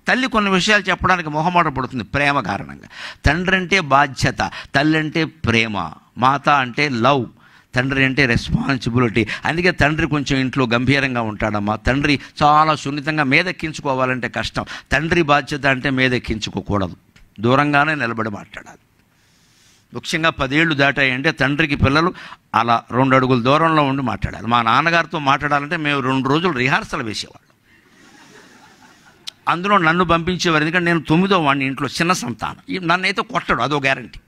తల్లి కొన్ని విషయాలు చెప్పడానికి మొహమాట పడుతుంది ప్రేమ కారణంగా. తండ్రి అంటే బాధ్యత, తల్లి అంటే ప్రేమ, మాత అంటే లవ్, తండ్రి అంటే రెస్పాన్సిబిలిటీ. అందుకే తండ్రి కొంచెం ఇంట్లో గంభీరంగా ఉంటాడమ్మా. తండ్రి చాలా సున్నితంగా మీదెక్కించుకోవాలంటే కష్టం. తండ్రి బాధ్యత అంటే మీదెక్కించుకోకూడదు, దూరంగానే నిలబడి మాట్లాడాలి. ముఖ్యంగా 10 ఏళ్ళు దాటాయంటే తండ్రికి పిల్లలు అలా 2 అడుగుల దూరంలో ఉండి మాట్లాడాలి. మా నాన్నగారితో మాట్లాడాలంటే మేము 2 రోజులు రిహార్సల్ వేసేవాళ్ళం. అందులో నన్ను పంపించేవారు, ఎందుకంటే నేను 9వ వాడిని ఇంట్లో, చిన్న సంతానం. నన్నైతే కొట్టడు, అదో గ్యారంటీ.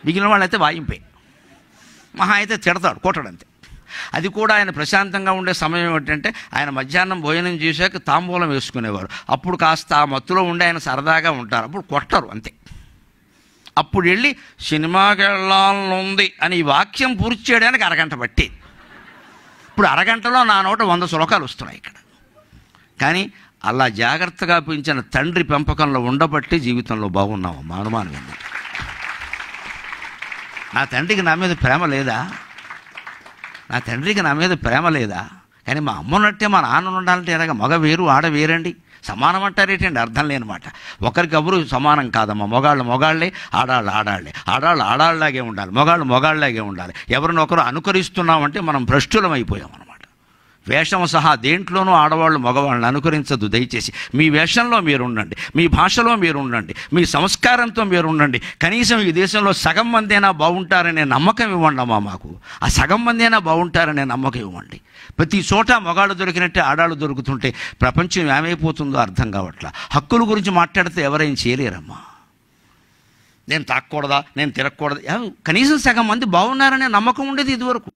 మిగిలిన వాళ్ళైతే వాయింపే, మహా అయితే తిడతాడు, కొట్టడంతే. అది కూడా ఆయన ప్రశాంతంగా ఉండే సమయం ఏమిటంటే ఆయన మధ్యాహ్నం భోజనం చేశాక తాంబూలం వేసుకునేవారు. అప్పుడు కాస్త ఆ మత్తులో ఉండి ఆయన సరదాగా ఉంటారు, అప్పుడు కొట్టరు అంతే. అప్పుడు వెళ్ళి సినిమాకి వెళ్ళాలనుంది అని ఈ వాక్యం పూర్తి చేయడానికి అరగంట పట్టేది. ఇప్పుడు అరగంటలో నా నోట 100 శ్లోకాలు వస్తున్నాయి ఇక్కడ. కానీ అలా జాగ్రత్తగా పెంచిన తండ్రి పెంపకంలో ఉండబట్టి జీవితంలో బాగున్నామమ్మా, అనుమానం ఏంది? నా తండ్రికి నా మీద ప్రేమ లేదా? నా తండ్రికి నా మీద ప్రేమ లేదా? కానీ మా అమ్మ ఉన్నట్టే మా నాన్న ఉండాలంటే ఎలాగ? మగ వేరు ఆడ వేరండి, సమానం అంటారేటండి? అర్థం లేనమాట. ఒకరికెవరు సమానం కాదమ్మా. మొగాళ్ళు మొగాళ్ళే, ఆడాళ్ళు ఆడాళ్లే. ఆడాళ్ళు ఆడాళ్ళలాగే ఉండాలి, మొగాళ్ళు మొగాళ్ళలాగే ఉండాలి. ఎవరినొకరు అనుకరిస్తున్నామంటే మనం భ్రష్టులం అయిపోయాం అన్నమాట. వేషం సహా దేంట్లోనూ ఆడవాళ్ళు మగవాళ్ళని అనుకరించద్దు దయచేసి. మీ వేషంలో మీరు ఉండండి, మీ భాషలో మీరు ఉండండి, మీ సంస్కారంతో మీరు ఉండండి. కనీసం ఈ దేశంలో సగం మంది అయినా బాగుంటారనే నమ్మకం ఇవ్వండి అమ్మా మాకు. ఆ సగం మంది అయినా బాగుంటారనే నమ్మకం ఇవ్వండి. ప్రతి చోట మగాళ్ళు దొరికినట్టే ఆడాళ్ళు దొరుకుతుంటే ప్రపంచం ఏమైపోతుందో అర్థం కావట్లా. హక్కుల గురించి మాట్లాడితే ఎవరేం చేయలేరమ్మా. నేను తాకూడదా, నేను తిరగకూడదా, కనీసం సగం మంది బాగున్నారనే నమ్మకం ఉండేది ఇదివరకు.